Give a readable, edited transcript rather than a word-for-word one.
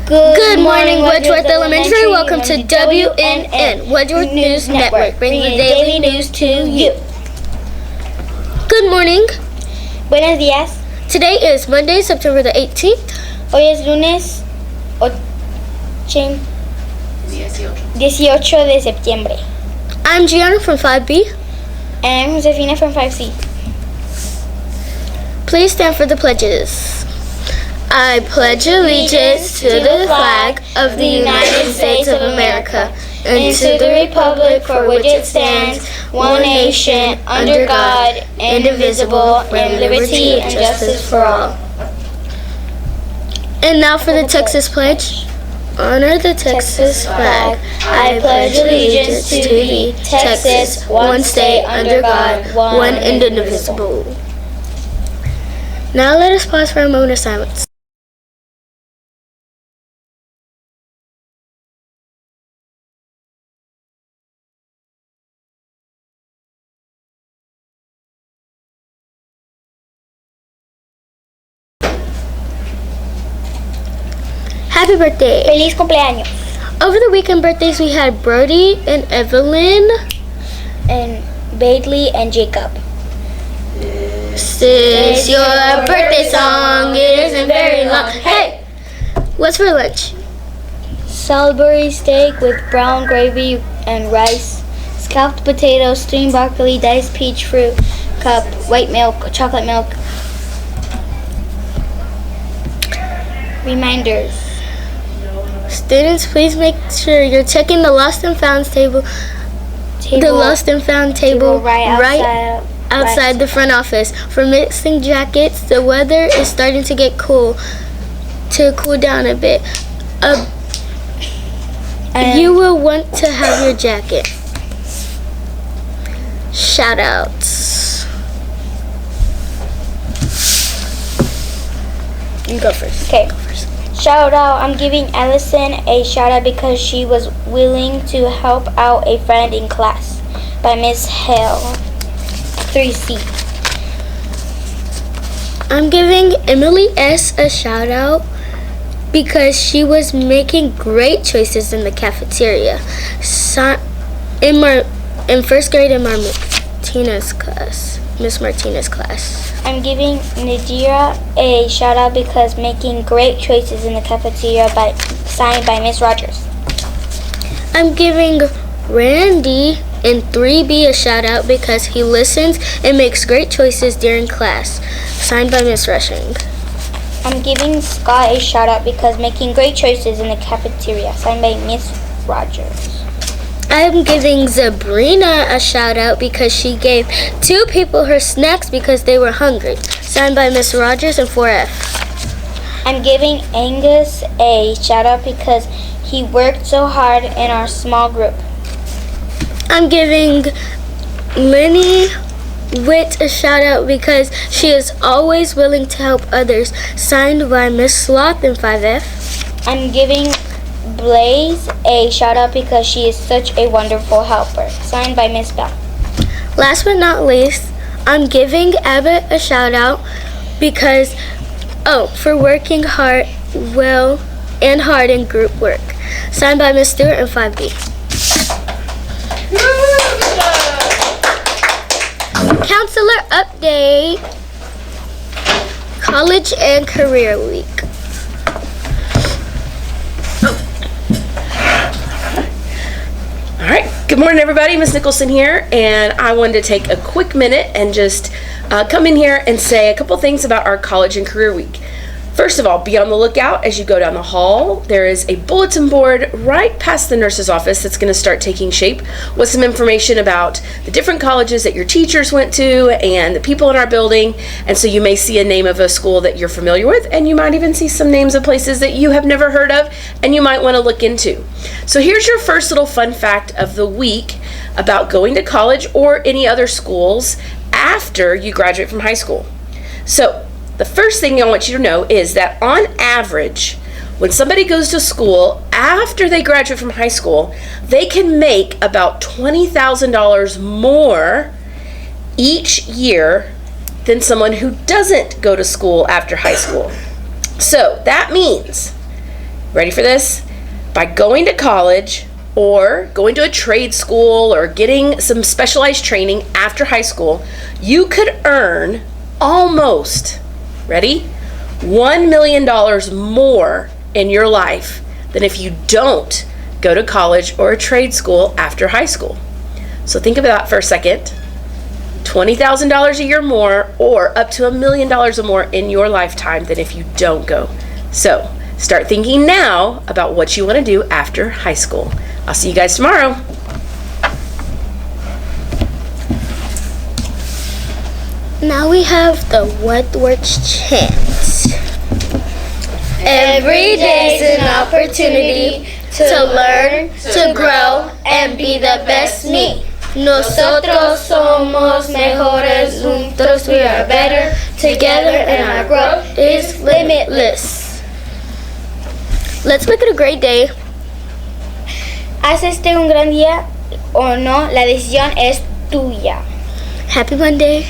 Good morning, Wedgeworth Elementary. Welcome to WNN, Wedgeworth News Network, bringing the daily news to you. Good morning. Buenos días. Today is Monday, September the 18th. Hoy es lunes 18 de septiembre. I'm Gianna from 5B. And I'm Josefina from 5C. Please stand for the pledges. I pledge allegiance to the flag of the United States of America and to the republic for which it stands, one nation, under God, indivisible, with liberty and justice for all. And now for the Texas Pledge. Honor the Texas flag. I pledge allegiance to thee, Texas, one state under God, one and indivisible. Now let us pause for a moment of silence. Happy birthday. Feliz cumpleaños. Over the weekend birthdays, we had Brody and Evelyn. And Bailey and Jacob. This is your birthday song. It isn't very long. Hey! What's for lunch? Salisbury steak with brown gravy and rice. Scalloped potatoes, steamed broccoli, diced peach fruit cup, white milk, chocolate milk. Reminders. Students, please make sure you're checking the lost and found table. The lost and found table right outside the front office. For missing jackets, the weather is starting to get cool down a bit. You will want to have your jacket. Shout outs. You go first. Okay. Shout out, I'm giving Allison a shout out because she was willing to help out a friend in class by Miss Hale, 3C. I'm giving Emily S. a shout out because she was making great choices in the cafeteria. In first grade in Martina's class, Miss Martinez's class. I'm giving Nadira a shout out because making great choices in the cafeteria signed by Miss Rogers. I'm giving Randy in 3B a shout out because he listens and makes great choices during class, signed by Miss Rushing. I'm giving Scott a shout out because making great choices in the cafeteria, signed by Miss Rogers. I'm giving Sabrina a shout out because she gave 2 people her snacks because they were hungry, signed by Miss Rogers and 4F. I'm giving Angus a shout out because he worked so hard in our small group. I'm giving Lenny Witt a shout out because she is always willing to help others, signed by Miss Sloth and 5F. I'm giving Blaze a shout out because she is such a wonderful helper, signed by Miss Bell. Last but not least, I'm giving Abbott a shout out because for working hard in group work, signed by Miss Stewart and 5B. Counselor update. College and Career Week. All right, good morning everybody, Miss Nicholson here, and I wanted to take a quick minute and just come in here and say a couple things about our College and Career Week. First of all, be on the lookout as you go down the hall. There is a bulletin board right past the nurse's office that's going to start taking shape with some information about the different colleges that your teachers went to and the people in our building. And so you may see a name of a school that you're familiar with, and you might even see some names of places that you have never heard of and you might want to look into. So here's your first little fun fact of the week about going to college or any other schools after you graduate from high school. So the first thing I want you to know is that on average, when somebody goes to school after they graduate from high school, they can make about $20,000 more each year than someone who doesn't go to school after high school. So that means Ready for this? By going to college or going to a trade school or getting some specialized training after high school, you could earn almost, ready? $1 million more in your life than if you don't go to college or a trade school after high school. So think about that for a second. $20,000 a year more, or up to $1 million or more in your lifetime than if you don't go. So start thinking now about what you want to do after high school. I'll see you guys tomorrow. Now we have the What Works chant. Every day is an opportunity to learn, to grow, and be the best me. Nosotros somos mejores, juntos we are better, together and our growth is limitless. Let's make it a great day. Haz un gran día o no, la decisión es tuya. Happy Monday.